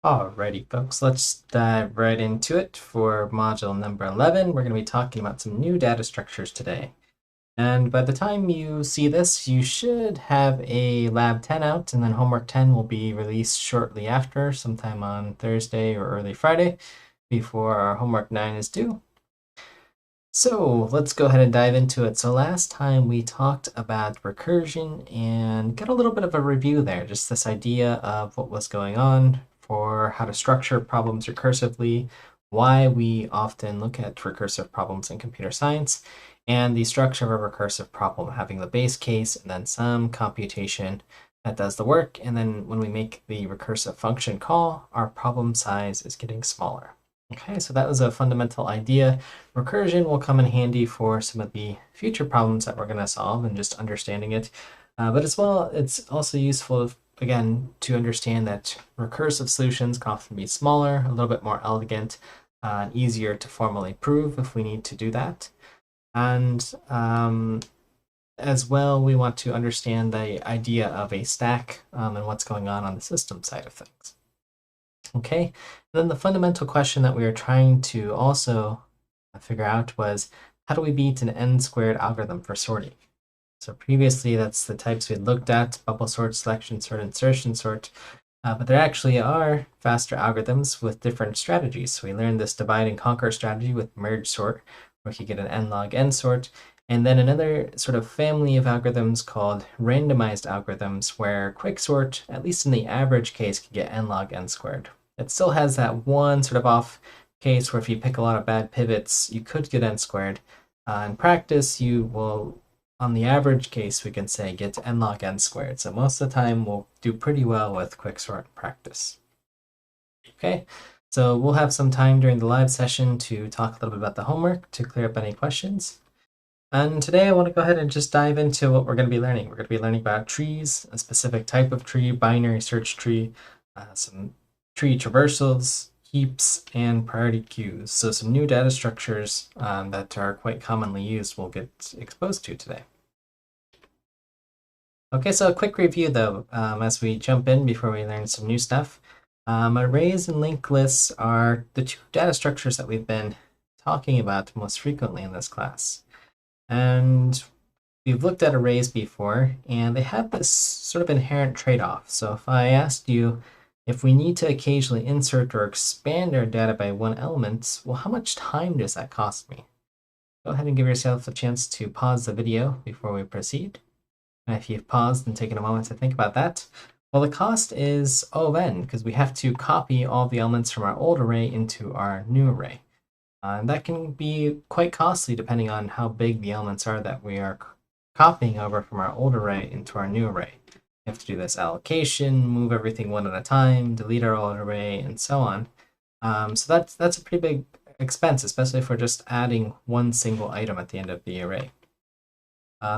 Alrighty, folks, let's dive right into it. For module number 11, we're going to be talking about some new data structures today. And by the time you see this, you should have a Lab 10 out, and then Homework 10 will be released shortly after, sometime on Thursday or early Friday, before our Homework 9 is due. So let's go ahead and dive into it. So last time we talked about recursion and got a little bit of a review there, just this idea of what was going on for how to structure problems recursively, why we often look at recursive problems in computer science, and the structure of a recursive problem having the base case and then some computation that does the work. And then when we make the recursive function call, our problem size is getting smaller. Okay, so that was a fundamental idea. Recursion will come in handy for some of the future problems that we're going to solve and just understanding it. But as well, it's also useful, again, to understand that recursive solutions can often be smaller, a little bit more elegant, and easier to formally prove if we need to do that. And as well, we want to understand the idea of a stack and what's going on the system side of things. Okay, and then the fundamental question that we were trying to also figure out was, how do we beat an n-squared algorithm for sorting? So previously, that's the types we had looked at: bubble sort, selection sort, insertion sort. But there actually are faster algorithms with different strategies. So we learned this divide and conquer strategy with merge sort, where you get an n log n sort. And then another sort of family of algorithms called randomized algorithms, where quicksort, at least in the average case, can get n log n squared. It still has that one sort of off case where if you pick a lot of bad pivots, you could get n squared. In practice, you will, on the average case, we can say get n log n squared. So most of the time, we'll do pretty well with quicksort practice. Okay, so we'll have some time during the live session to talk a little bit about the homework to clear up any questions. And today I want to go ahead and just dive into what we're going to be learning. We're going to be learning about trees, a specific type of tree, binary search tree, some tree traversals, heaps, and priority queues. So some new data structures that are quite commonly used we'll get exposed to today. Okay, so a quick review though, as we jump in before we learn some new stuff. Arrays and linked lists are the two data structures that we've been talking about most frequently in this class. And we've looked at arrays before, and they have this sort of inherent trade-off. So if I asked you if we need to occasionally insert or expand our data by one element, well, how much time does that cost me? Go ahead and give yourself a chance to pause the video before we proceed. And if you've paused and taken a moment to think about that, well, the cost is O of n, because we have to copy all the elements from our old array into our new array. And that can be quite costly depending on how big the elements are that we are copying over from our old array into our new array. We have to do this allocation, move everything one at a time, delete our old array, and so on. So that's a pretty big expense, especially if we're just adding one single item at the end of the array.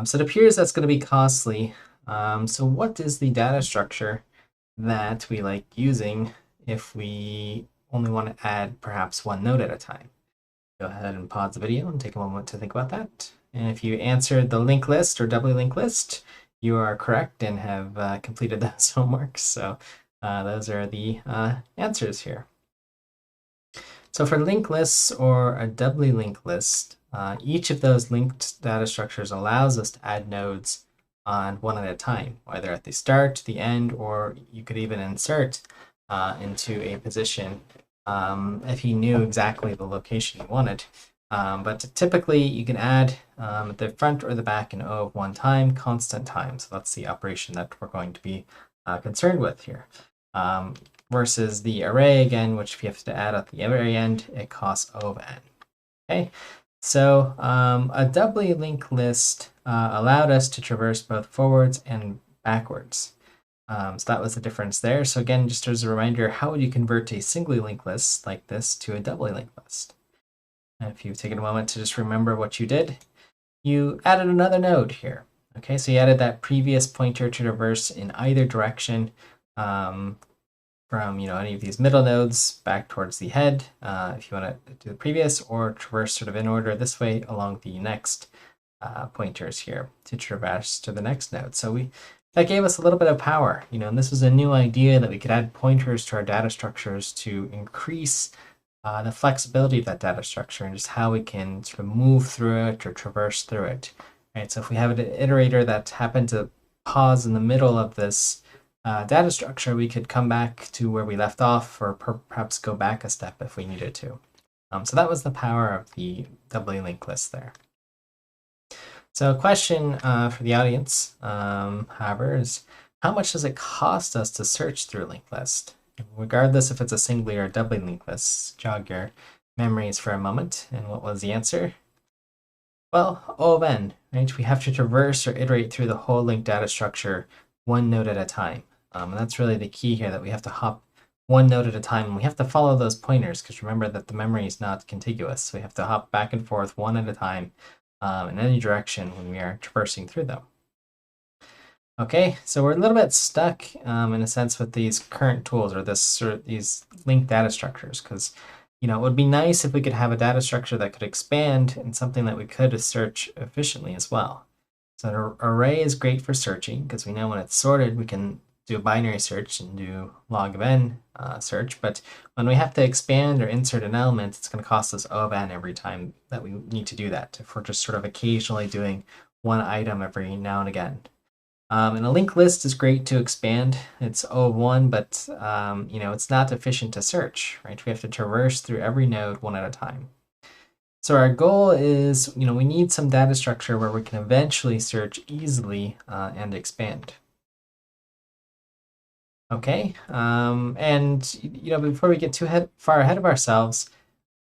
So it appears that's going to be costly. So what is the data structure that we like using if we only want to add perhaps one node at a time? Go ahead and pause the video and take a moment to think about that. And if you answered the linked list or doubly linked list, you are correct and have completed those homeworks. So those are the answers here. So for linked lists or a doubly linked list, each of those linked data structures allows us to add nodes on one at a time, either at the start, the end, or you could even insert into a position if you knew exactly the location you wanted. But typically you can add the front or the back in O of one time, constant time. So that's the operation that we're going to be concerned with here. Versus the array again, which if you have to add at the very end, it costs O of n. Okay, so a doubly linked list allowed us to traverse both forwards and backwards. So that was the difference there. So again, just as a reminder, how would you convert a singly linked list like this to a doubly linked list? And if you've taken a moment to just remember what you did, you added another node here. Okay, so you added that previous pointer to traverse in either direction from any of these middle nodes back towards the head, if you want to do the previous, or traverse sort of in order this way along the next pointers here to traverse to the next node. So we that gave us a little bit of power, and this was a new idea that we could add pointers to our data structures to increase the flexibility of that data structure and just how we can sort of move through it or traverse through it. Right? So if we have an iterator that happened to pause in the middle of this data structure, we could come back to where we left off or perhaps go back a step if we needed to. So that was the power of the doubly linked list there. So a question for the audience, however, is how much does it cost us to search through a linked list? Regardless if it's a singly or doubly linked list, jog your memories for a moment. And what was the answer? Well, O of n, right? We have to traverse or iterate through the whole linked data structure one node at a time. And that's really the key here, that we have to hop one node at a time, and we have to follow those pointers, because remember that the memory is not contiguous. So we have to hop back and forth one at a time in any direction when we are traversing through them. Okay, so we're a little bit stuck in a sense with these current tools or these linked data structures, because it would be nice if we could have a data structure that could expand and something that we could search efficiently as well. So an array is great for searching, because we know when it's sorted, we can do a binary search and do log of n search. But when we have to expand or insert an element, it's going to cost us O of n every time that we need to do that, if we're just sort of occasionally doing one item every now and again. And a linked list is great to expand. It's O of 1, but it's not efficient to search, right? We have to traverse through every node one at a time. So our goal is, we need some data structure where we can eventually search easily and expand. Okay, and before we get too far ahead of ourselves,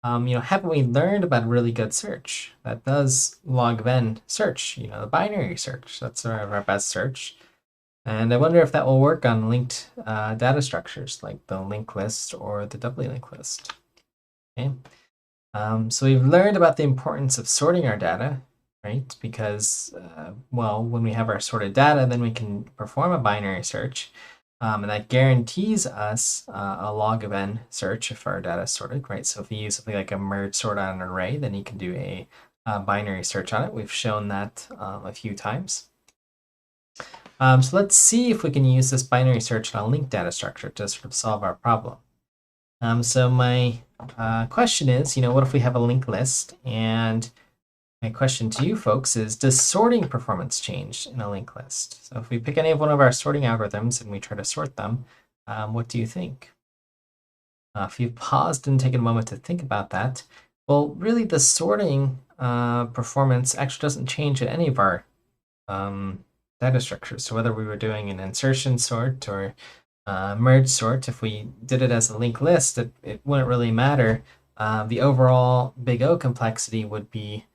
haven't we learned about a really good search that does log of n search? The binary search. That's our best search. And I wonder if that will work on linked data structures like the linked list or the doubly linked list. Okay. So we've learned about the importance of sorting our data, right? Because, when we have our sorted data, then we can perform a binary search. And that guarantees us a log of n search if our data is sorted, right? So if you use something like a merge sort on an array, then you can do a binary search on it. We've shown that a few times. So let's see if we can use this binary search on a linked data structure to sort of solve our problem. So my question is, what if we have a linked list? And my question to you folks is, does sorting performance change in a linked list? So if we pick any of one of our sorting algorithms and we try to sort them, what do you think? If you've paused and taken a moment to think about that, well, really the sorting performance actually doesn't change in any of our data structures. So whether we were doing an insertion sort or merge sort, if we did it as a linked list, it wouldn't really matter. The overall big O complexity would be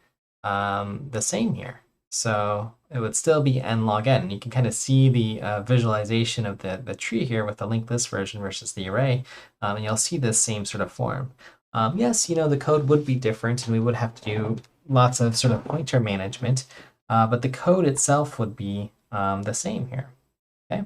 the same here. So it would still be n log n. You can kind of see the visualization of the tree here with the linked list version versus the array, and you'll see this same sort of form. Yes, the code would be different, and we would have to do lots of sort of pointer management, but the code itself would be the same here. Okay,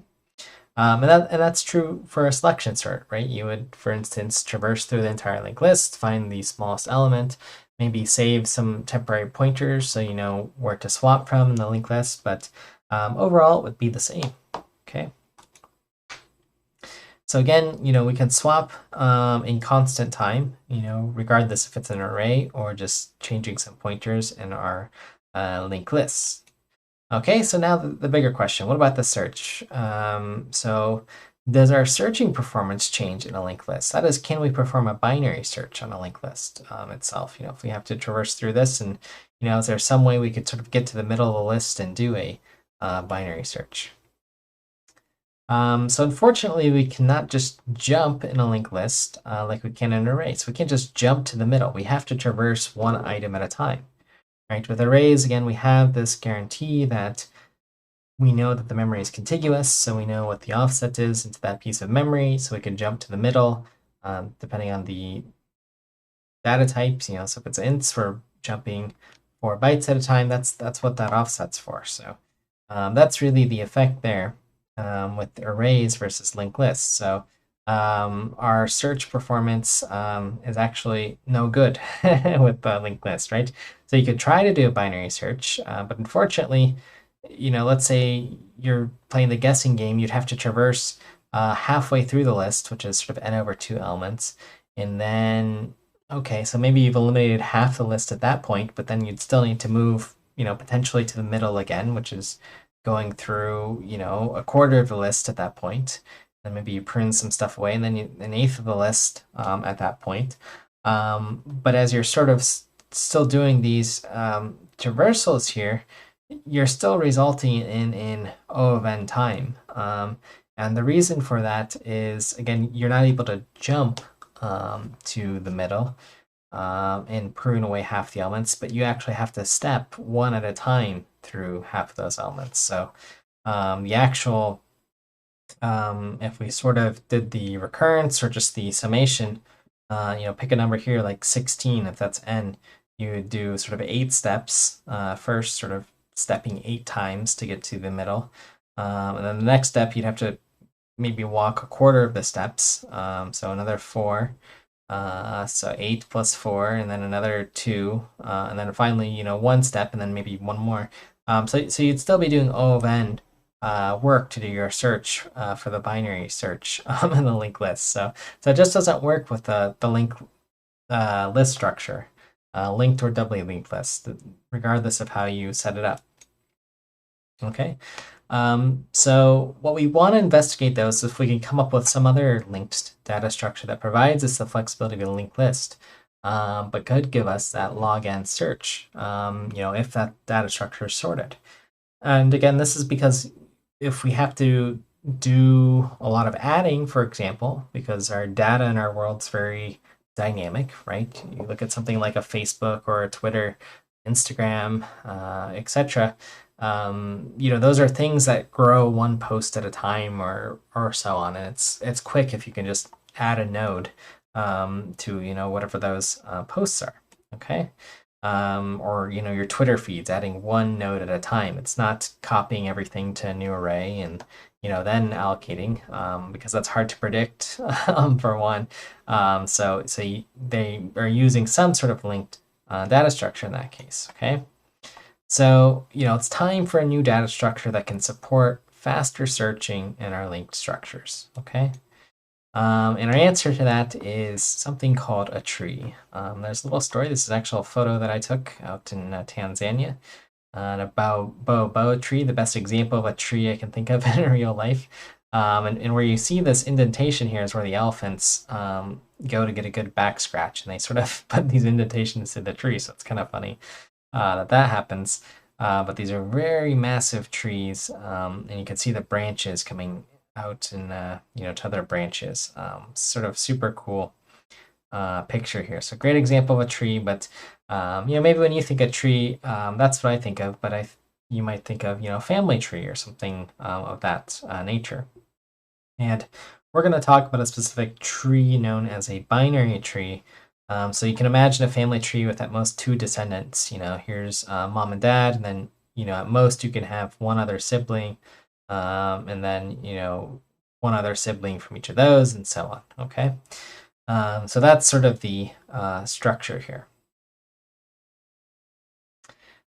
and that's true for a selection sort, right? You would, for instance, traverse through the entire linked list, find the smallest element, maybe save some temporary pointers so you know where to swap from in the linked list, but overall it would be the same. Okay. So again, we can swap in constant time, regardless if it's an array or just changing some pointers in our linked lists. Okay, so now the bigger question, what about the search? So does our searching performance change in a linked list? That is, can we perform a binary search on a linked list itself? If we have to traverse through this, and is there some way we could sort of get to the middle of the list and do a binary search? So unfortunately, we cannot just jump in a linked list like we can in an array. So we can't just jump to the middle. We have to traverse one item at a time. Right? With arrays, again, we have this guarantee that we know that the memory is contiguous, so we know what the offset is into that piece of memory, so we can jump to the middle, depending on the data types. So if it's ints, we're jumping 4 bytes at a time. That's what that offset's for. So that's really the effect there with arrays versus linked lists. So our search performance is actually no good with the linked list, right? So you could try to do a binary search, but unfortunately, let's say you're playing the guessing game, you'd have to traverse halfway through the list, which is sort of n over 2 elements. And then, okay, so maybe you've eliminated half the list at that point, but then you'd still need to move, potentially to the middle again, which is going through, a quarter of the list at that point. Then maybe you prune some stuff away, and then an eighth of the list at that point. But as you're sort of still doing these traversals here, you're still resulting in O of n time. And the reason for that is, again, you're not able to jump to the middle and prune away half the elements, but you actually have to step one at a time through half of those elements. So the actual, if we sort of did the recurrence or just the summation, pick a number here like 16, if that's n, you would do sort of 8 steps first, sort of stepping 8 times to get to the middle. And then the next step, you'd have to maybe walk a quarter of the steps. So another 4. So 8 plus 4, and then another 2. And then finally, 1 step, and then maybe one more. So you'd still be doing O of n work to do your search for the binary search in the linked list. So it just doesn't work with the linked list structure, linked or doubly linked list, regardless of how you set it up. Okay, so what we want to investigate though is if we can come up with some other linked data structure that provides us the flexibility of a linked list, but could give us that log n search, if that data structure is sorted. And again, this is because if we have to do a lot of adding, for example, because our data in our world's very dynamic, right? You look at something like a Facebook or a Twitter, Instagram, etc. Those are things that grow one post at a time or so on, and it's quick if you can just add a node to whatever those posts are. Okay. Or your Twitter feeds, adding one node at a time. It's not copying everything to a new array and then allocating, because that's hard to predict for one. So they are using some sort of linked data structure in that case. Okay, so it's time for a new data structure that can support faster searching in our linked structures. Okay. And our answer to that is something called a tree. There's a little story. This is actually a photo that I took out in Tanzania. A baobab tree, the best example of a tree I can think of in real life. And where you see this indentation here is where the elephants go to get a good back scratch, and they sort of put these indentations in the tree. So it's kind of funny that happens. But these are very massive trees, and you can see the branches coming out in to other branches. Sort of super cool picture here. So great example of a tree, but maybe when you think of tree, that's what I think of, but you might think of family tree or something of that nature. And we're going to talk about a specific tree known as a binary tree. So you can imagine a family tree with at most 2 descendants. Here's mom and dad, and then at most you can have one other sibling, and then one other sibling from each of those, and so on. Okay, so that's sort of the structure here.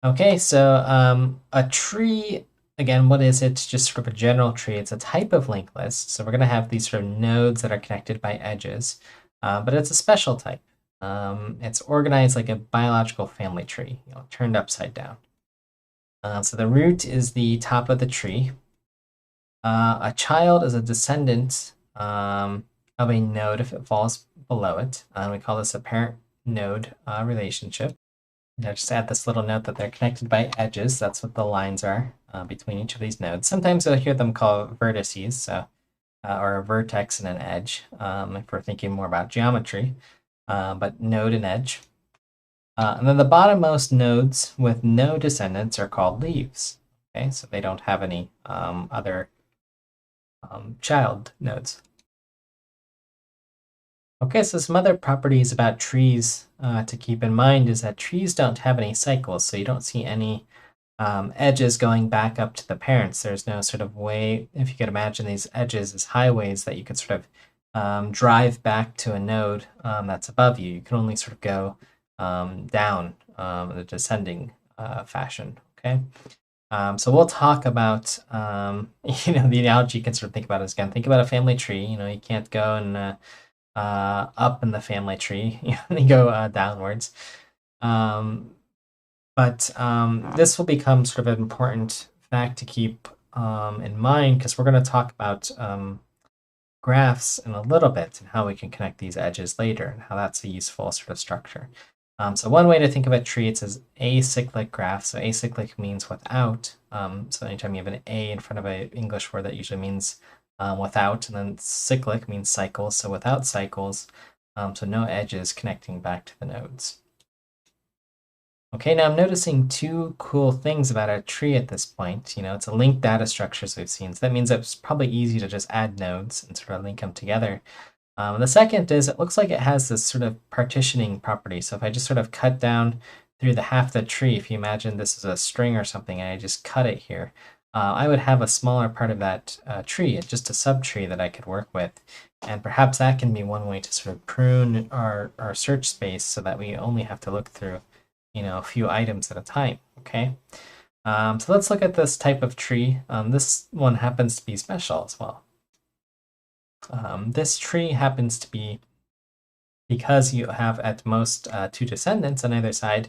Okay, so a tree, again, what is it? It's just sort of a general tree. It's a type of linked list. So we're going to have these sort of nodes that are connected by edges, but it's a special type. It's organized like a biological family tree, turned upside down. So the root is the top of the tree. A child is a descendant of a node if it falls below it. We call this a parent-node relationship. Just add this little note that they're connected by edges. That's what the lines are between each of these nodes. Sometimes you'll hear them called vertices, so, or a vertex and an edge, if we're thinking more about geometry, but node and edge. And then the bottommost nodes with no descendants are called leaves. Okay, so they don't have any other child nodes. Okay, so some other properties about trees to keep in mind is that trees don't have any cycles, so you don't see any edges going back up to the parents. There's no sort of way, if you could imagine these edges as highways that you could sort of drive back to a node that's above you. You can only sort of go down in a descending fashion, okay? So we'll talk about, the analogy you can sort of think about is, again, think about a family tree. You can't go and up in the family tree, you go downwards. But this will become sort of an important fact to keep in mind, because we're going to talk about graphs in a little bit and how we can connect these edges later and how that's a useful sort of structure. So one way to think of a tree, it says acyclic graph. So acyclic means without. So anytime you have an A in front of an English word, that usually means without. And then cyclic means cycles. So without cycles, so no edges connecting back to the nodes. Okay, now I'm noticing two cool things about a tree at this point. It's a linked data structure, as we've seen. So that means it's probably easy to just add nodes and sort of link them together. The second is it looks like it has this sort of partitioning property. So if I just sort of cut down through the half the tree, if you imagine this is a string or something, and I just cut it here, I would have a smaller part of that tree, just a subtree that I could work with. And perhaps that can be one way to sort of prune our search space so that we only have to look through a few items at a time, okay? So let's look at this type of tree. This one happens to be special as well. This tree happens to be, because you have at most two descendants on either side,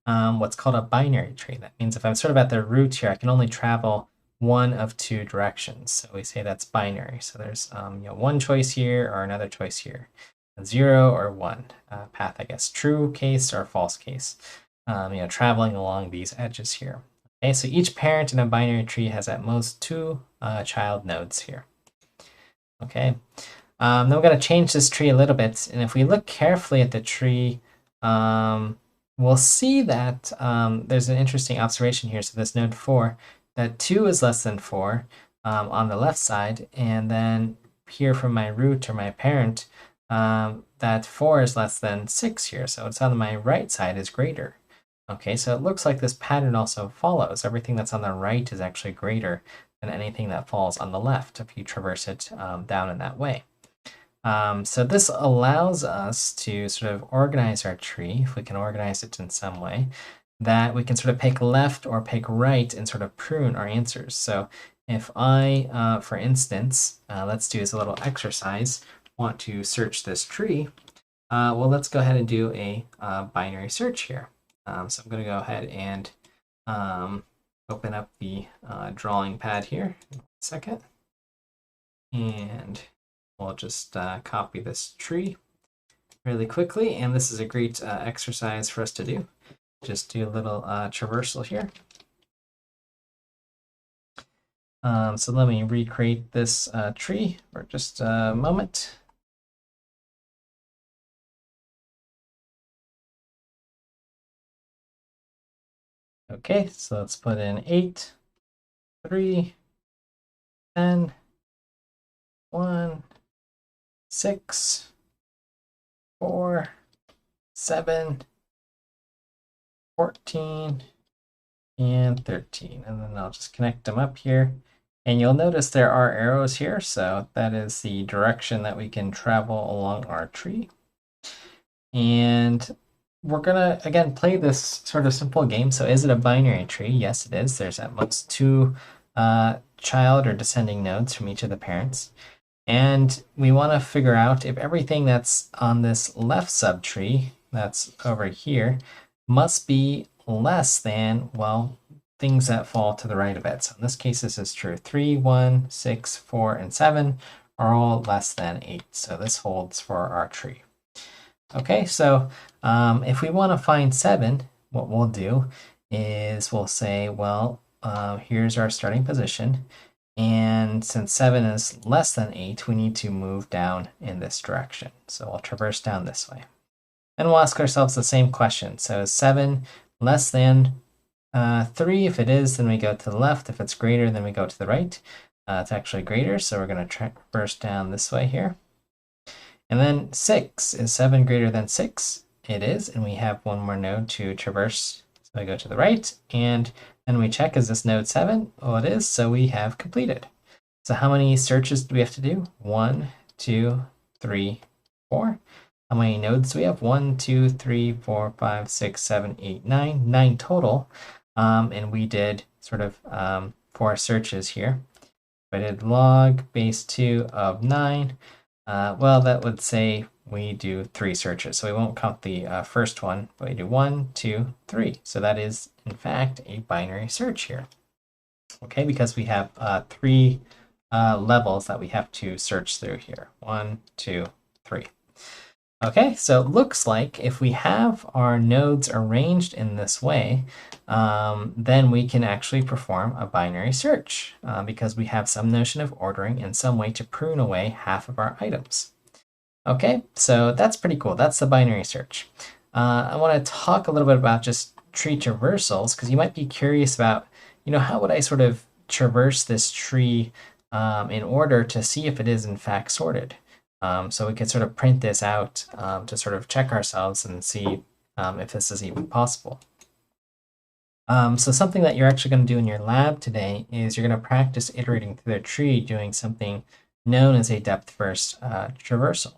what's called a binary tree. That means if I'm sort of at the root here, I can only travel one of two directions. So we say that's binary. So there's one choice here or another choice here. 0 or 1 path, I guess. True case or false case. Traveling along these edges here. Okay, so each parent in a binary tree has at most two child nodes here. Okay, then we're going to change this tree a little bit, and if we look carefully at the tree, we'll see that there's an interesting observation here. So this node 4, that 2 is less than 4 on the left side, and then here from my root or my parent, that 4 is less than 6 here. So it's on my right side is greater. Okay, so it looks like this pattern also follows. Everything that's on the right is actually greater than anything that falls on the left if you traverse it down in that way. So this allows us to sort of organize our tree, if we can organize it in some way, that we can sort of pick left or pick right and sort of prune our answers. So if I, for instance, let's do as a little exercise, want to search this tree, well, let's go ahead and do a binary search here. So I'm going to go ahead and open up the drawing pad here in a second. And we'll just copy this tree really quickly. And this is a great exercise for us to do. Just do a little traversal here. So let me recreate this tree for just a moment. Okay, so let's put in 8, 3, 10, 1, 6, 4, 7, 14, and 13. And then I'll just connect them up here. And you'll notice there are arrows here, so that is the direction that we can travel along our tree. And we're gonna, again, play this sort of simple game. So is it a binary tree? Yes, it is. There's at most two child or descending nodes from each of the parents. And we want to figure out if everything that's on this left subtree, that's over here, must be less than, well, things that fall to the right of it. So in this case, this is true. 3, 1, 6, 4, and 7 are all less than 8. So this holds for our tree. Okay, so if we want to find 7, what we'll do is we'll say, well, here's our starting position. And since 7 is less than 8, we need to move down in this direction. So we'll traverse down this way. And we'll ask ourselves the same question. So is 7 less than 3? If it is, then we go to the left. If it's greater, then we go to the right. It's actually greater, so we're going to traverse down this way here. And then 6, is 7 greater than 6? It is, and we have one more node to traverse. So I go to the right, and then we check, is this node 7? Well, it is, so we have completed. So how many searches do we have to do? 1, 2, 3, 4. How many nodes do we have? 1, 2, 3, 4, 5, 6, 7, 8, 9. 9 total. and we did sort of 4 searches here. If I did log base 2 of 9, well, that would say we do 3 searches. So we won't count the first one, but we do 1, 2, 3. So that is, in fact, a binary search here. Okay, because we have 3 levels that we have to search through here. 1, 2, 3. Okay, so it looks like if we have our nodes arranged in this way, then we can actually perform a binary search because we have some notion of ordering and some way to prune away half of our items. Okay, so that's pretty cool. That's the binary search. I want to talk a little bit about just tree traversals because you might be curious about, how would I sort of traverse this tree in order to see if it is in fact sorted? So we could sort of print this out to sort of check ourselves and see if this is even possible. So something that you're actually going to do in your lab today is you're going to practice iterating through the tree doing something known as a depth-first traversal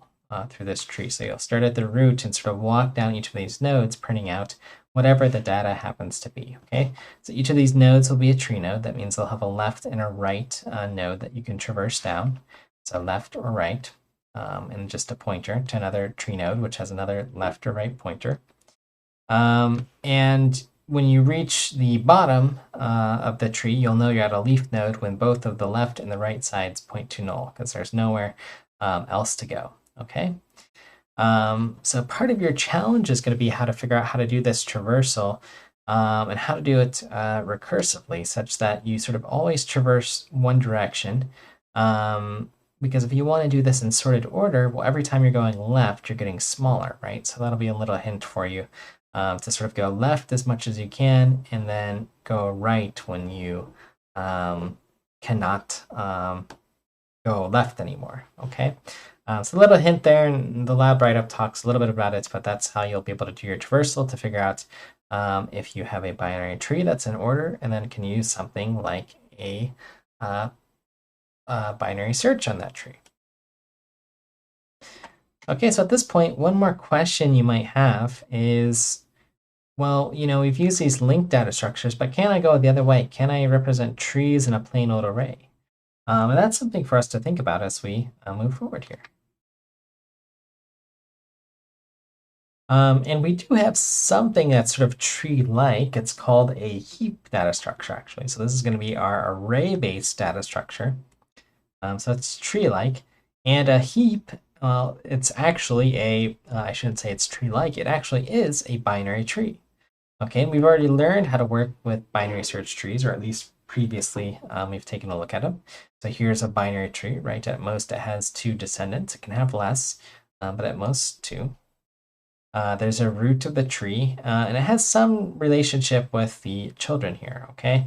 through this tree. So you'll start at the root and sort of walk down each of these nodes, printing out whatever the data happens to be, okay? So each of these nodes will be a tree node. That means they'll have a left and a right node that you can traverse down. So left or right. And just a pointer to another tree node, which has another left or right pointer. And when you reach the bottom of the tree, you'll know you're at a leaf node when both of the left and the right sides point to null, because there's nowhere else to go, okay? So part of your challenge is going to be how to figure out how to do this traversal and how to do it recursively, such that you sort of always traverse one direction. Because if you want to do this in sorted order, well, every time you're going left, you're getting smaller, right? So that'll be a little hint for you to sort of go left as much as you can, and then go right when you cannot go left anymore, okay? So a little hint there, and the lab write-up talks a little bit about it, but that's how you'll be able to do your traversal to figure out if you have a binary tree that's in order, and then can use something like a binary search on that tree. Okay, so at this point, one more question you might have is, well, we've used these linked data structures, but can I go the other way? Can I represent trees in a plain old array? And that's something for us to think about as we move forward here. And we do have something that's sort of tree-like. It's called a heap data structure, actually. So this is going to be our array-based data structure. So it's tree-like. And a heap, well, it's actually I shouldn't say it's tree-like, it actually is a binary tree. Okay, and we've already learned how to work with binary search trees, or at least previously we've taken a look at them. So here's a binary tree, right? At most it has 2 descendants. It can have less, but at most 2. There's a root of the tree, and it has some relationship with the children here, okay?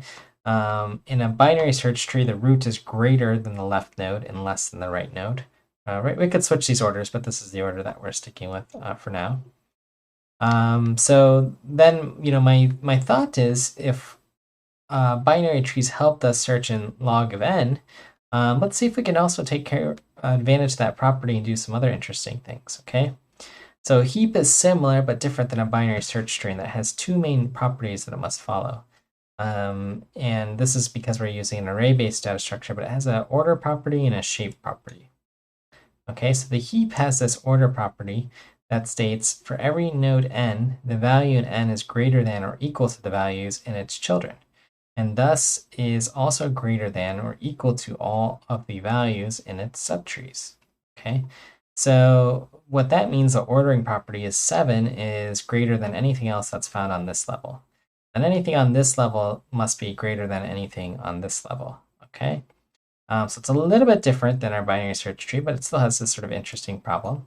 In a binary search tree, the root is greater than the left node and less than the right node. Right, we could switch these orders, but this is the order that we're sticking with for now. So then, my thought is if binary trees helped us search in log of n, let's see if we can also take advantage of that property and do some other interesting things, okay? So heap is similar but different than a binary search tree that has 2 main properties that it must follow. And this is because we're using an array-based data structure, but it has an order property and a shape property. Okay, so the heap has this order property that states for every node n, the value in n is greater than or equal to the values in its children, and thus is also greater than or equal to all of the values in its subtrees. Okay, so what that means, the ordering property is 7 is greater than anything else that's found on this level. And anything on this level must be greater than anything on this level, okay? So it's a little bit different than our binary search tree, but it still has this sort of interesting problem.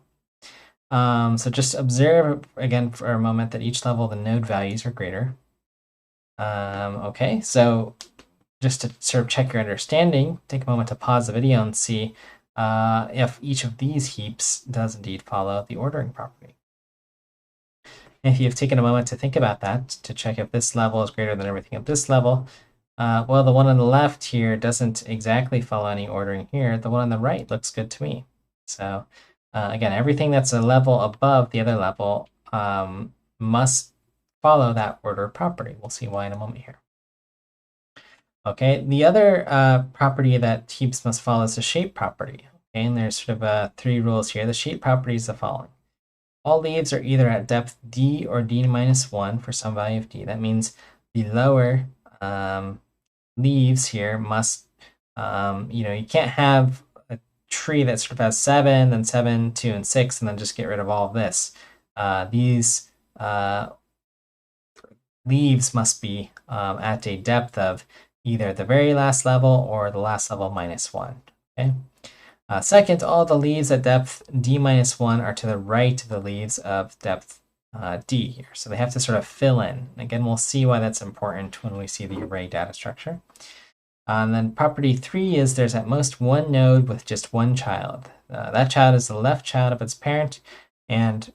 So just observe again for a moment that each level the node values are greater. Okay, so just to sort of check your understanding, take a moment to pause the video and see if each of these heaps does indeed follow the ordering property. And if you've taken a moment to think about that, to check if this level is greater than everything at this level, well, the one on the left here doesn't exactly follow any ordering here. The one on the right looks good to me. So again, everything that's a level above the other level must follow that order property. We'll see why in a moment here. Okay, the other property that heaps must follow is the shape property. Okay, and there's sort of 3 rules here. The shape property is the following. All leaves are either at depth d or d minus 1 for some value of d. That means the lower leaves here must, you can't have a tree that sort of has 7, then 7, 2, and 6, and then just get rid of all of this. These leaves must be at a depth of either the very last level or the last level minus 1. Okay. Second, all the leaves at depth d minus 1 are to the right of the leaves of depth d here. So they have to sort of fill in. Again, we'll see why that's important when we see the array data structure. And then property 3 is there's at most one node with just one child. That child is the left child of its parent, and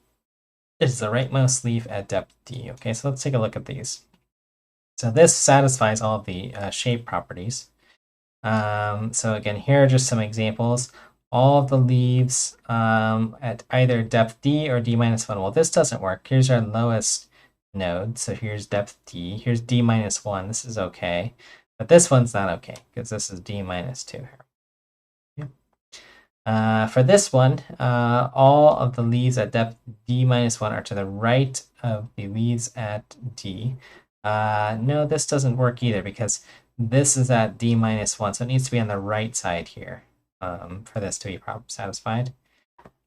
it is the rightmost leaf at depth d. Okay, so let's take a look at these. So this satisfies all of the shape properties. So again, here are just some examples. All of the leaves at either depth d or d minus 1. Well, this doesn't work. Here's our lowest node. So here's depth d. Here's d minus 1. This is okay. But this one's not okay because this is d minus 2 here. For this one, all of the leaves at depth d minus 1 are to the right of the leaves at d. No, this doesn't work either because this is at d minus 1, so it needs to be on the right side here for this to be satisfied.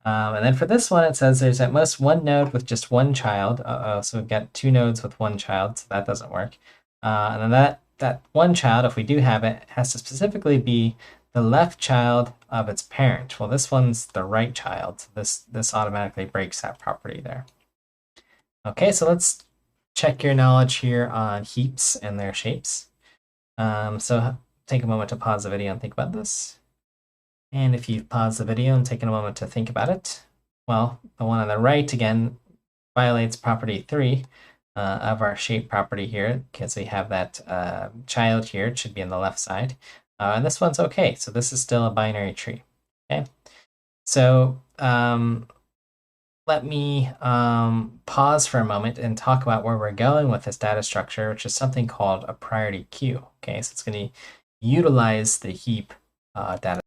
And then for this one, it says there's at most one node with just one child. So we've got 2 nodes with one child, so that doesn't work. And then that one child, if we do have it, has to specifically be the left child of its parent. Well, this one's the right child, so this automatically breaks that property there. Okay, so let's check your knowledge here on heaps and their shapes. So take a moment to pause the video and think about this. And if you've paused the video and taken a moment to think about it, well, the one on the right, again, violates property 3 of our shape property here, because we have that child here. It should be on the left side. And this one's okay, so this is still a binary tree. Okay, so let me pause for a moment and talk about where we're going with this data structure, which is something called a priority queue. Okay, so it's going to utilize the heap data.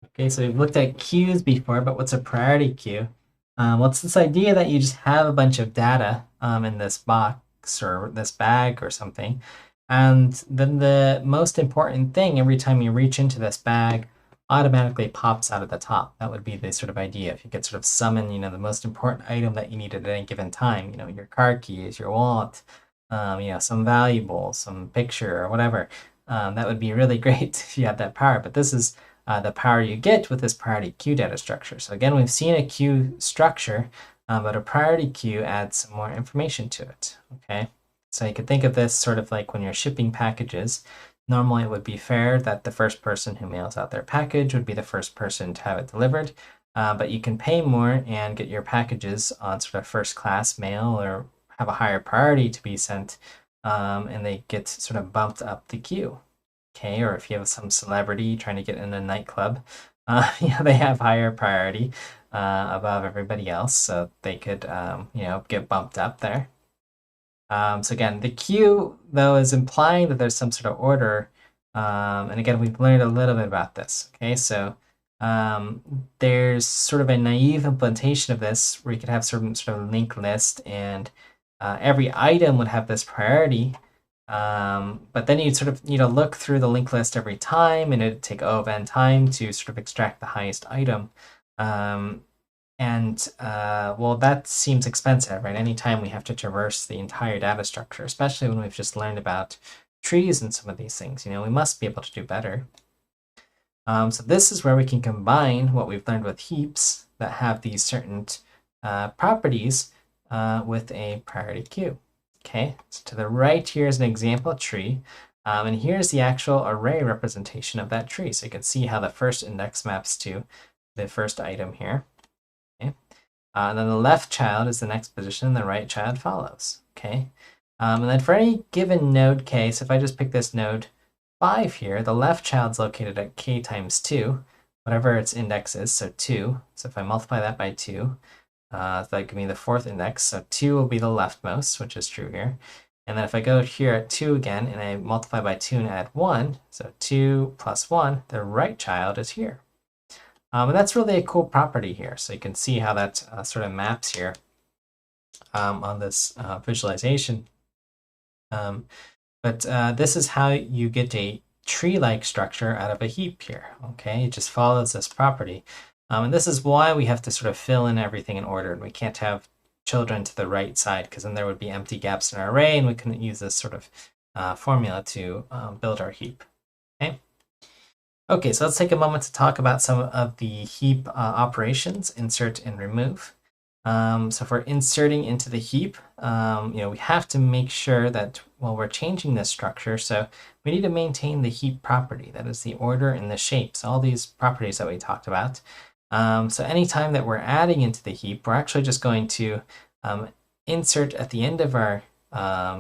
Okay, so we've looked at queues before, but what's a priority queue? Well, it's this idea that you just have a bunch of data in this box or this bag or something, and then the most important thing every time you reach into this bag automatically pops out at the top. That would be the sort of idea. If you could sort of summon, the most important item that you need at any given time, your car keys, your wallet, some valuable, some picture or whatever. That would be really great if you had that power. But this is the power you get with this priority queue data structure. So again, we've seen a queue structure, but a priority queue adds some more information to it. Okay, so you could think of this sort of like when you're shipping packages. Normally, it would be fair that the first person who mails out their package would be the first person to have it delivered. But you can pay more and get your packages on sort of first class mail or have a higher priority to be sent, and they get sort of bumped up the queue. Okay, or if you have some celebrity trying to get in a nightclub, they have higher priority above everybody else, so they could get bumped up there. So again, the queue, though, is implying that there's some sort of order. And again, we've learned a little bit about this. Okay, so there's sort of a naive implementation of this where you could have certain sort of linked list, and every item would have this priority. But then you'd sort of look through the linked list every time, and it'd take O of n time to sort of extract the highest item. Well, that seems expensive, right? Anytime we have to traverse the entire data structure, especially when we've just learned about trees and some of these things, we must be able to do better. So this is where we can combine what we've learned with heaps that have these certain properties with a priority queue. Okay, so to the right here is an example tree, and here's the actual array representation of that tree. So you can see how the first index maps to the first item here. Okay, and then the left child is the next position, and the right child follows. Okay, and then for any given node k, so if I just pick this node 5 here, the left child's located at k times 2, whatever its index is, so 2. So if I multiply that by 2, So that give me the fourth index. So 2 will be the leftmost, which is true here. And then if I go here at 2 again and I multiply by 2 and add 1, so 2 plus 1, the right child is here. And that's really a cool property here. So you can see how that sort of maps here on this visualization. But this is how you get a tree-like structure out of a heap here. Okay, it just follows this property. And this is why we have to sort of fill in everything in order. And we can't have children to the right side because then there would be empty gaps in our array and we couldn't use this sort of formula to build our heap. Okay. Okay, so let's take a moment to talk about some of the heap operations, insert and remove. So for inserting into the heap, we have to make sure that while we're changing this structure, so we need to maintain the heap property, that is the order and the shapes, all these properties that we talked about. So anytime that we're adding into the heap, we're actually just going to insert at the end of our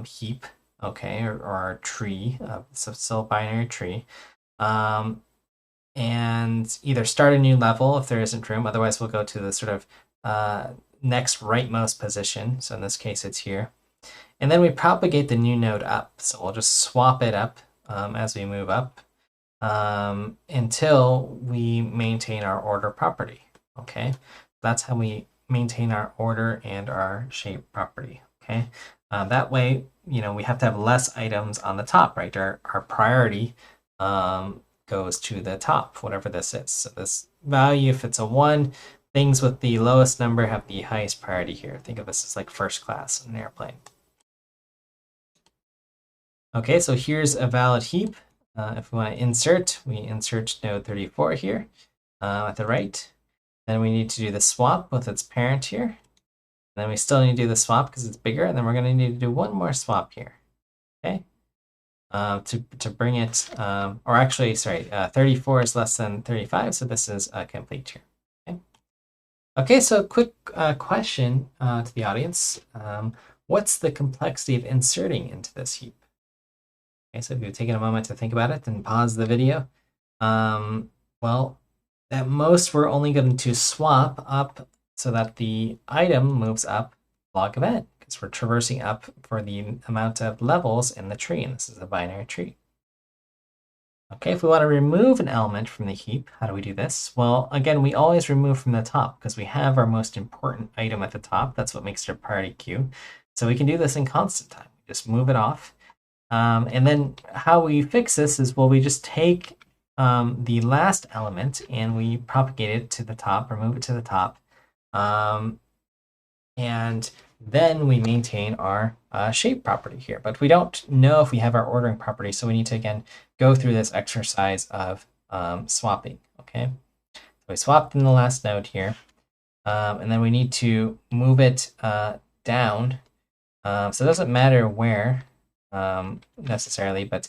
heap, okay, or our tree, so still a binary tree, and either start a new level if there isn't room, otherwise we'll go to the sort of next rightmost position. So in this case, it's here. And then we propagate the new node up. So we'll just swap it up as we move up until we maintain our order property. Okay, that's how we maintain our order and our shape property. Okay, that way, we have to have less items on the top, right? Our priority goes to the top, whatever this is. So this value, if it's a 1, things with the lowest number have the highest priority here. Think of this as like first class in an airplane. Okay, so here's a valid heap. If we want to insert, we insert node 34 here at the right. Then we need to do the swap with its parent here. And then we still need to do the swap because it's bigger. And then we're going to need to do one more swap here. Okay, to bring it, or actually, sorry, 34 is less than 35, so this is complete here. Okay, so quick question to the audience. What's the complexity of inserting into this heap? Okay, so if you've taken a moment to think about it, then pause the video. Well, at most, we're only going to swap up so that the item moves up log of n, because we're traversing up for the amount of levels in the tree, and this is a binary tree. Okay, if we want to remove an element from the heap, how do we do this? Well, again, we always remove from the top because we have our most important item at the top. That's what makes it a priority queue. So we can do this in constant time. Just move it off. And then how we fix this is, well, we just take the last element and we propagate it to the top, or move it to the top. And then we maintain our shape property here. But we don't know if we have our ordering property, so we need to, again, go through this exercise of swapping, okay? So we swapped in the last node here, and then we need to move it down. So it doesn't matter where necessarily, but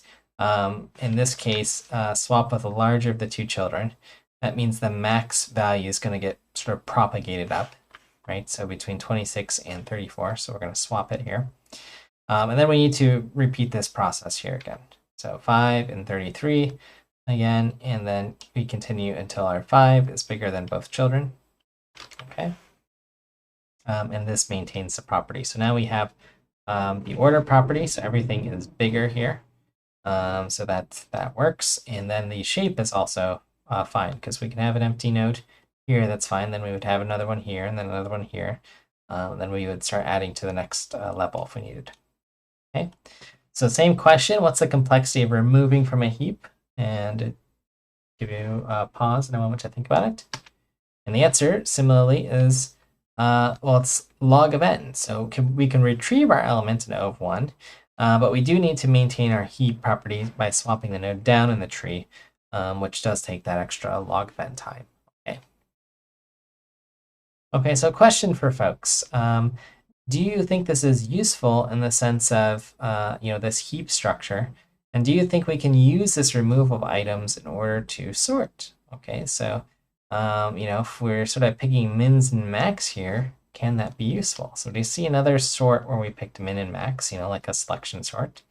in this case, swap with the larger of the two children. That means the max value is going to get sort of propagated up, right? So between 26 and 34, so we're going to swap it here. And then we need to repeat this process here again. So 5 and 33 again, and then we continue until our 5 is bigger than both children. Okay. And this maintains the property. So now we have the order property, so everything is bigger here. So that works. And then the shape is also fine, because we can have an empty node here, that's fine. Then we would have another one here, and then another one here. Then we would start adding to the next level if we needed. Okay, so same question, what's the complexity of removing from a heap? And give you a pause in a moment to think about it. And the answer, similarly, is, well, it's log of n. So we can retrieve our element in O of 1, but we do need to maintain our heap property by swapping the node down in the tree, which does take that extra log of n time. Okay, so question for folks. Do you think this is useful in the sense of, this heap structure? And do you think we can use this removal of items in order to sort? Okay, so, if we're sort of picking mins and max here, can that be useful? So do you see another sort where we picked min and max, like a selection sort,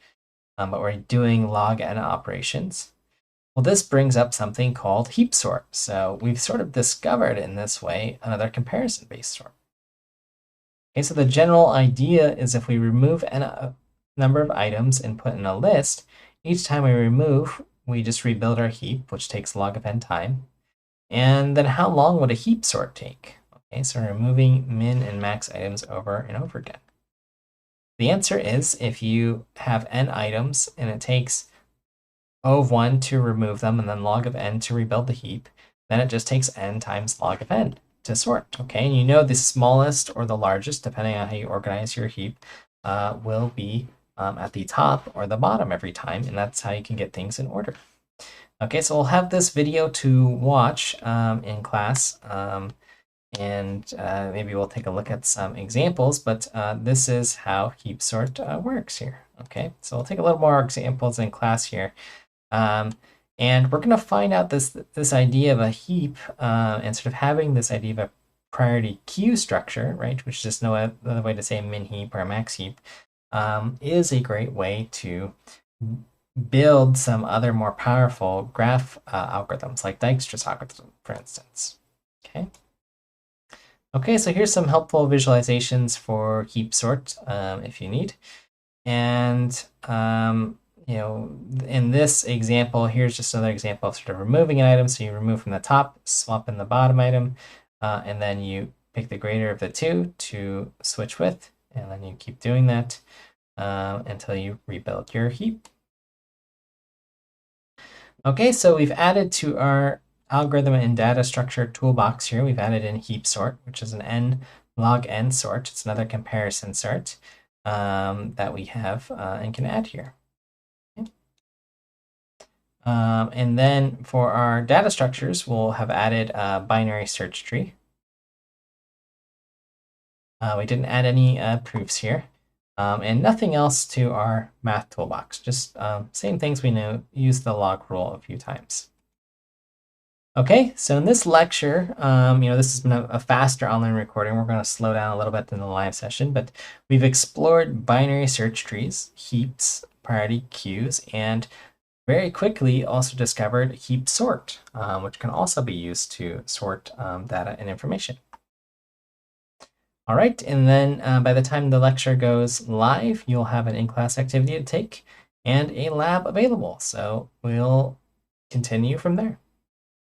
but we're doing log n operations? Well, this brings up something called heap sort. So we've sort of discovered in this way another comparison-based sort. Okay, so the general idea is if we remove a number of items and put in a list, each time we remove, we just rebuild our heap, which takes log of n time. And then how long would a heap sort take? Okay, so removing min and max items over and over again. The answer is if you have n items and it takes O of 1 to remove them and then log of n to rebuild the heap, then it just takes n times log of n to sort. Okay, and you know the smallest or the largest, depending on how you organize your heap, will be at the top or the bottom every time, and that's how you can get things in order. Okay, so we'll have this video to watch in class, and maybe we'll take a look at some examples, but this is how heap sort works here. Okay, so we'll take a little more examples in class here. And we're going to find out this idea of a heap and sort of having this idea of a priority queue structure, right, which is just no other way to say min heap or max heap, is a great way to build some other more powerful graph algorithms, like Dijkstra's algorithm, for instance. Okay. Okay, so here's some helpful visualizations for heap sort if you need. And you know, in this example, here's just another example of sort of removing an item. So you remove from the top, swap in the bottom item, and then you pick the greater of the two to switch with, and then you keep doing that until you rebuild your heap. Okay, so we've added to our algorithm and data structure toolbox here, we've added in heap sort, which is an n log n sort. It's another comparison sort that we have and can add here. Okay. And then for our data structures, we'll have added a binary search tree. We didn't add any proofs here. And nothing else to our math toolbox, just same things we know, use the log rule a few times. Okay, so in this lecture, you know, this has been a faster online recording. We're going to slow down a little bit in the live session, but we've explored binary search trees, heaps, priority queues, and very quickly also discovered heap sort, which can also be used to sort data and information. All right, and then by the time the lecture goes live, you'll have an in-class activity to take and a lab available. So we'll continue from there.